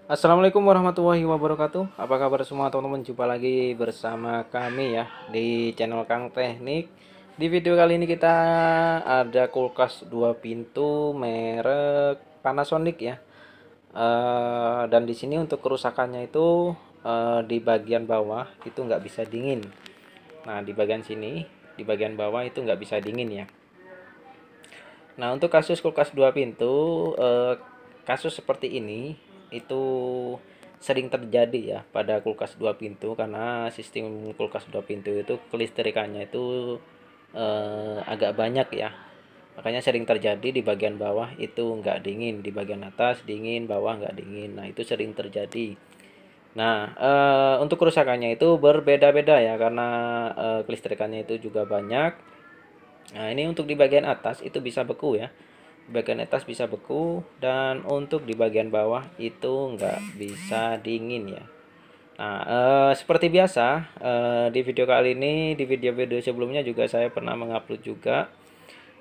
Assalamualaikum warahmatullahi wabarakatuh. Apa kabar semua teman-teman? Jumpa lagi bersama kami ya di channel Kang Teknik. Di video kali ini kita ada kulkas 2 pintu merek Panasonic ya. Dan di sini untuk kerusakannya itu di bagian bawah itu nggak bisa dingin. Nah di bagian sini, di bagian bawah itu nggak bisa dingin ya. Nah untuk kasus kulkas 2 pintu, kasus seperti ini itu sering terjadi ya pada kulkas 2 pintu, karena sistem kulkas 2 pintu itu kelistrikannya itu agak banyak ya, makanya sering terjadi di bagian bawah itu nggak dingin, di bagian atas dingin, bawah nggak dingin. Nah itu sering terjadi. Nah untuk kerusakannya itu berbeda-beda ya, karena kelistrikannya itu juga banyak. Nah ini untuk di bagian atas itu bisa beku ya, bagian atas bisa beku, dan untuk di bagian bawah itu nggak bisa dingin ya. Nah seperti biasa, di video kali ini, di video-video sebelumnya juga saya pernah mengupload juga,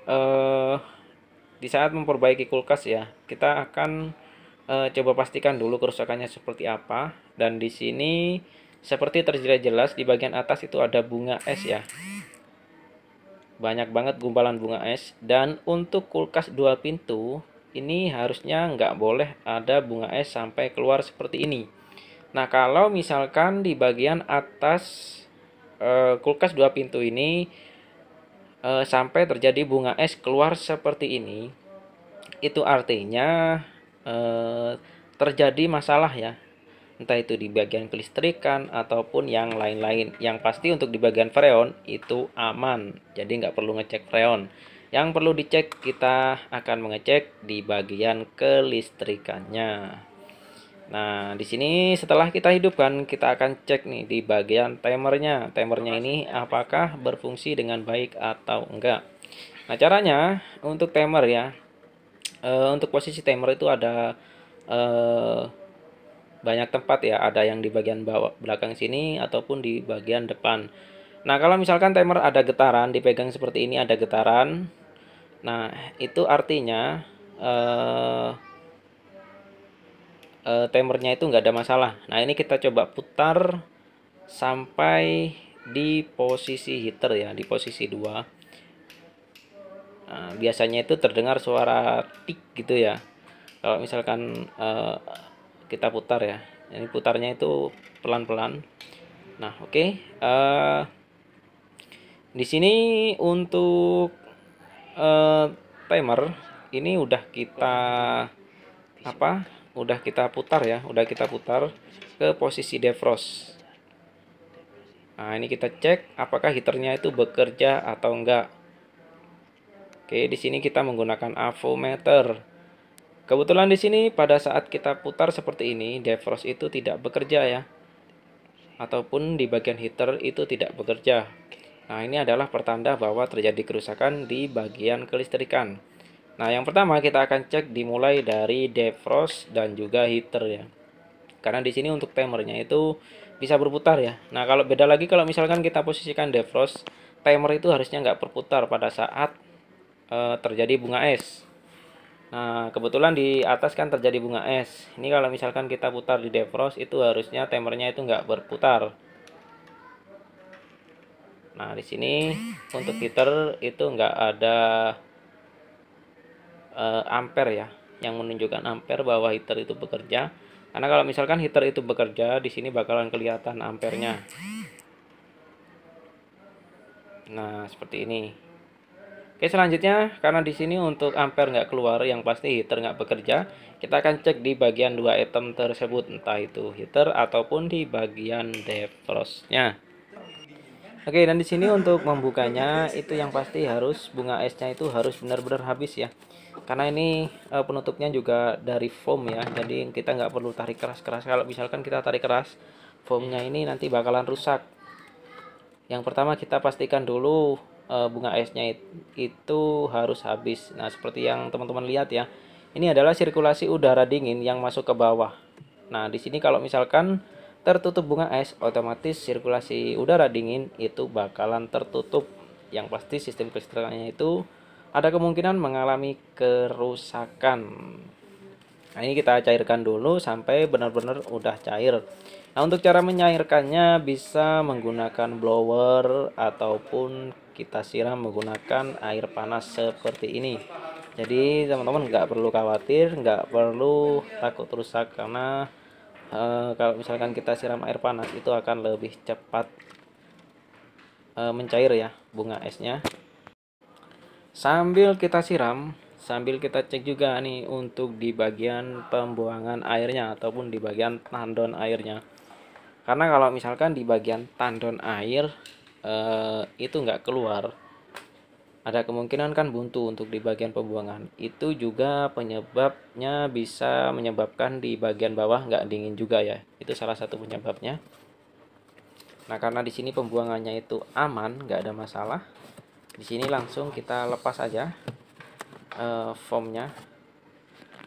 eh, di saat memperbaiki kulkas ya, kita akan coba pastikan dulu kerusakannya seperti apa. Dan di sini seperti terlihat jelas di bagian atas itu ada bunga es ya, banyak banget gumpalan bunga es. Dan untuk kulkas 2 pintu ini harusnya nggak boleh ada bunga es sampai keluar seperti ini. Nah kalau misalkan di bagian atas kulkas 2 pintu ini sampai terjadi bunga es keluar seperti ini, itu artinya eh, terjadi masalah ya, entah itu di bagian kelistrikan ataupun yang lain-lain. Yang pasti untuk di bagian freon itu aman, jadi nggak perlu ngecek freon. Yang perlu dicek, kita akan mengecek di bagian kelistrikannya. Nah di sini setelah kita hidupkan, kita akan cek nih di bagian timernya. Timernya ini apakah berfungsi dengan baik atau enggak. Nah caranya untuk timer ya, untuk posisi timer itu ada eh, banyak tempat ya, ada yang di bagian bawah belakang sini ataupun di bagian depan. Nah kalau misalkan timer ada getaran, dipegang seperti ini ada getaran, nah itu artinya eh, timernya itu nggak ada masalah. Nah ini kita coba putar sampai di posisi heater ya, di posisi 2. Nah, biasanya itu terdengar suara tik gitu ya kalau misalkan kita putar ya. Ini putarnya itu pelan-pelan. Nah oke, di sini untuk eh, timer ini udah kita apa? Udah kita putar ya, udah kita putar ke posisi defrost. Nah, ini kita cek apakah heaternya itu bekerja atau enggak. Oke, di sini kita menggunakan avometer. Kebetulan di sini pada saat kita putar seperti ini, defrost itu tidak bekerja ya, ataupun di bagian heater itu tidak bekerja. Nah, ini adalah pertanda bahwa terjadi kerusakan di bagian kelistrikan. Nah, yang pertama kita akan cek dimulai dari defrost dan juga heater ya. Karena di sini untuk timernya itu bisa berputar ya. Nah, kalau beda lagi kalau misalkan kita posisikan defrost, timer itu harusnya nggak berputar pada saat terjadi bunga es. Nah, kebetulan di atas kan terjadi bunga es. Ini kalau misalkan kita putar di defrost itu harusnya timernya itu nggak berputar. Nah, di sini untuk heater itu nggak ada ampere ya, yang menunjukkan ampere bahwa heater itu bekerja. Karena kalau misalkan heater itu bekerja, di sini bakalan kelihatan ampernya. Nah, seperti ini. Oke, selanjutnya karena di sini untuk ampere nggak keluar, yang pasti heater nggak bekerja, kita akan cek di bagian dua item tersebut, entah itu heater ataupun di bagian defrostnya. Oke, dan di sini untuk membukanya itu yang pasti harus bunga esnya itu harus benar-benar habis ya. Karena ini penutupnya juga dari foam ya, jadi kita nggak perlu tarik keras-keras. Kalau misalkan kita tarik keras, foamnya ini nanti bakalan rusak. Yang pertama kita pastikan dulu bunga esnya itu harus habis. Nah, seperti yang teman-teman lihat ya, ini adalah sirkulasi udara dingin yang masuk ke bawah. Nah, di sini kalau misalkan tertutup bunga es, otomatis sirkulasi udara dingin itu bakalan tertutup. Yang pasti sistem kelistrikannya itu ada kemungkinan mengalami kerusakan. Nah, ini kita cairkan dulu sampai benar-benar udah cair. Nah, untuk cara menyairkannya bisa menggunakan blower ataupun kita siram menggunakan air panas seperti ini. Jadi teman-teman nggak perlu khawatir, nggak perlu takut rusak karena kalau misalkan kita siram air panas itu akan lebih cepat mencair ya bunga esnya. Sambil kita siram, sambil kita cek juga nih untuk di bagian pembuangan airnya ataupun di bagian tandon airnya. Karena kalau misalkan di bagian tandon air itu nggak keluar, ada kemungkinan kan buntu untuk di bagian pembuangan. Itu juga penyebabnya bisa menyebabkan di bagian bawah nggak dingin juga ya. Itu salah satu penyebabnya. Nah, karena di sini pembuangannya itu aman, nggak ada masalah. Di sini langsung kita lepas aja foamnya.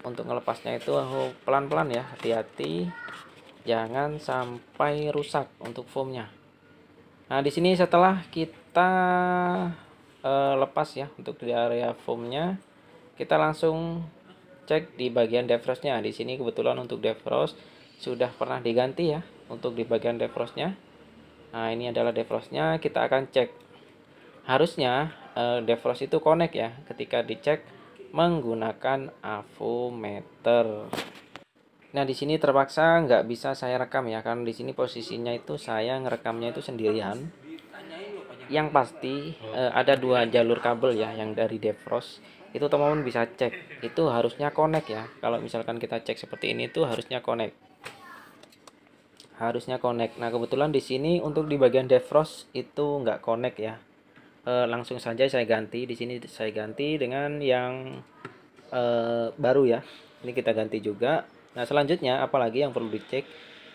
Untuk melepasnya itu pelan-pelan ya, hati-hati, jangan sampai rusak untuk foamnya. Nah, di sini setelah kita lepas ya untuk di area foamnya, kita langsung cek di bagian defrostnya. Di sini kebetulan untuk defrost sudah pernah diganti ya untuk di bagian defrostnya. Nah, ini adalah defrostnya, kita akan cek. Harusnya defrost itu connect ya ketika dicek menggunakan avometer. Nah, di sini terpaksa nggak bisa saya rekam ya karena di sini posisinya itu saya ngerekamnya itu sendirian. Yang pasti ada dua jalur kabel ya yang dari defrost itu teman-teman bisa cek itu harusnya connect ya. Kalau misalkan kita cek seperti ini tuh harusnya connect. Nah, kebetulan di sini untuk di bagian defrost itu nggak connect ya. Langsung saja saya ganti. Di sini saya ganti dengan yang baru ya. Ini kita ganti juga. Nah, selanjutnya apalagi yang perlu dicek?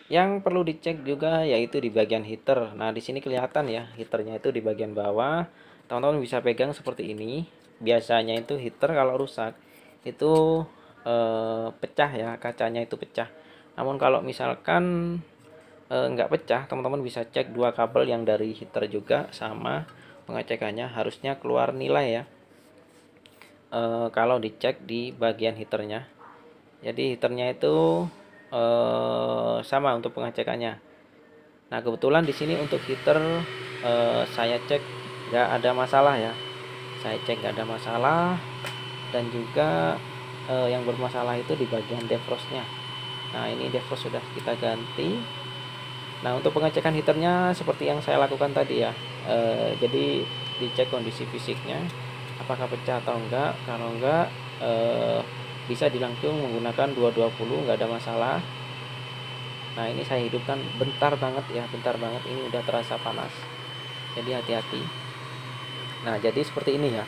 Yang perlu dicek juga yaitu di bagian heater. Nah, di sini kelihatan ya, heaternya itu di bagian bawah. Teman-teman bisa pegang seperti ini. Biasanya itu heater kalau rusak itu pecah ya, kacanya itu pecah. Namun kalau misalkan nggak pecah, teman-teman bisa cek dua kabel yang dari heater juga sama pengecekannya harusnya keluar nilai ya. Kalau dicek di bagian heaternya, jadi heaternya itu sama untuk pengecekannya. Nah, kebetulan di sini untuk heater saya cek nggak ada masalah ya. Saya cek nggak ada masalah dan juga yang bermasalah itu di bagian defrostnya. Nah, ini defrost sudah kita ganti. Nah, untuk pengecekan heaternya seperti yang saya lakukan tadi ya. Jadi dicek kondisi fisiknya apakah pecah atau enggak. Kalau enggak bisa dilangsung menggunakan 220, nggak ada masalah. Nah, ini saya hidupkan bentar banget ya, bentar banget, ini udah terasa panas. Jadi hati-hati. Nah, jadi seperti ini ya.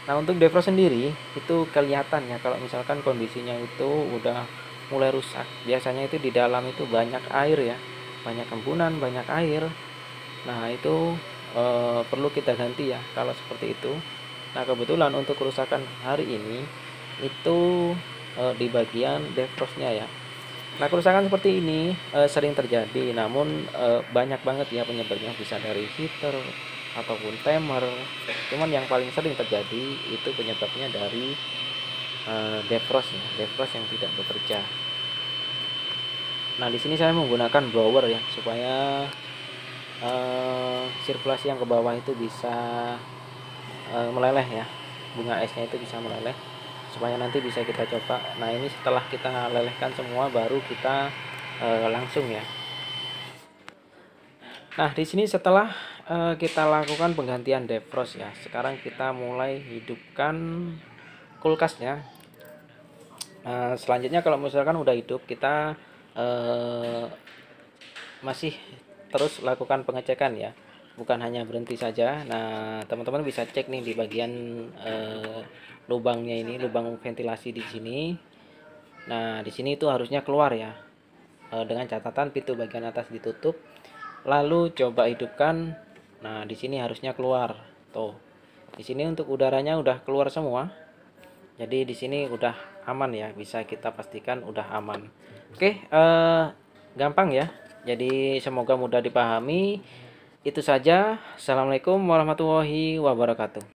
Nah, untuk defrost sendiri itu kelihatan ya kalau misalkan kondisinya itu udah mulai rusak. Biasanya itu di dalam itu banyak air ya. Banyak embunan, banyak air. Nah, itu perlu kita ganti ya kalau seperti itu. Nah, kebetulan untuk kerusakan hari ini itu di bagian defrostnya ya. Nah, kerusakan seperti ini sering terjadi, namun banyak banget ya penyebabnya, bisa dari heater ataupun timer. Cuman yang paling sering terjadi itu penyebabnya dari defrost ya, defrost yang tidak bekerja. Nah, di sini saya menggunakan blower ya supaya sirkulasi yang ke bawah itu bisa meleleh ya, bunga esnya itu bisa meleleh supaya nanti bisa kita coba. Nah, ini setelah kita lelehkan semua baru kita langsung ya. Nah, di sini setelah kita lakukan penggantian defrost ya, sekarang kita mulai hidupkan kulkasnya. Selanjutnya kalau misalkan udah hidup, kita masih terus lakukan pengecekan ya, bukan hanya berhenti saja. Nah, teman-teman bisa cek nih di bagian lubangnya ini, lubang ventilasi di sini. Nah, di sini itu harusnya keluar ya, dengan catatan pintu bagian atas ditutup. Lalu coba hidupkan. Nah, di sini harusnya keluar. Tuh. Di sini untuk udaranya udah keluar semua. Jadi di sini udah aman ya, bisa kita pastikan udah aman. Oke, gampang ya. Jadi semoga mudah dipahami. Itu saja. Assalamualaikum warahmatullahi wabarakatuh.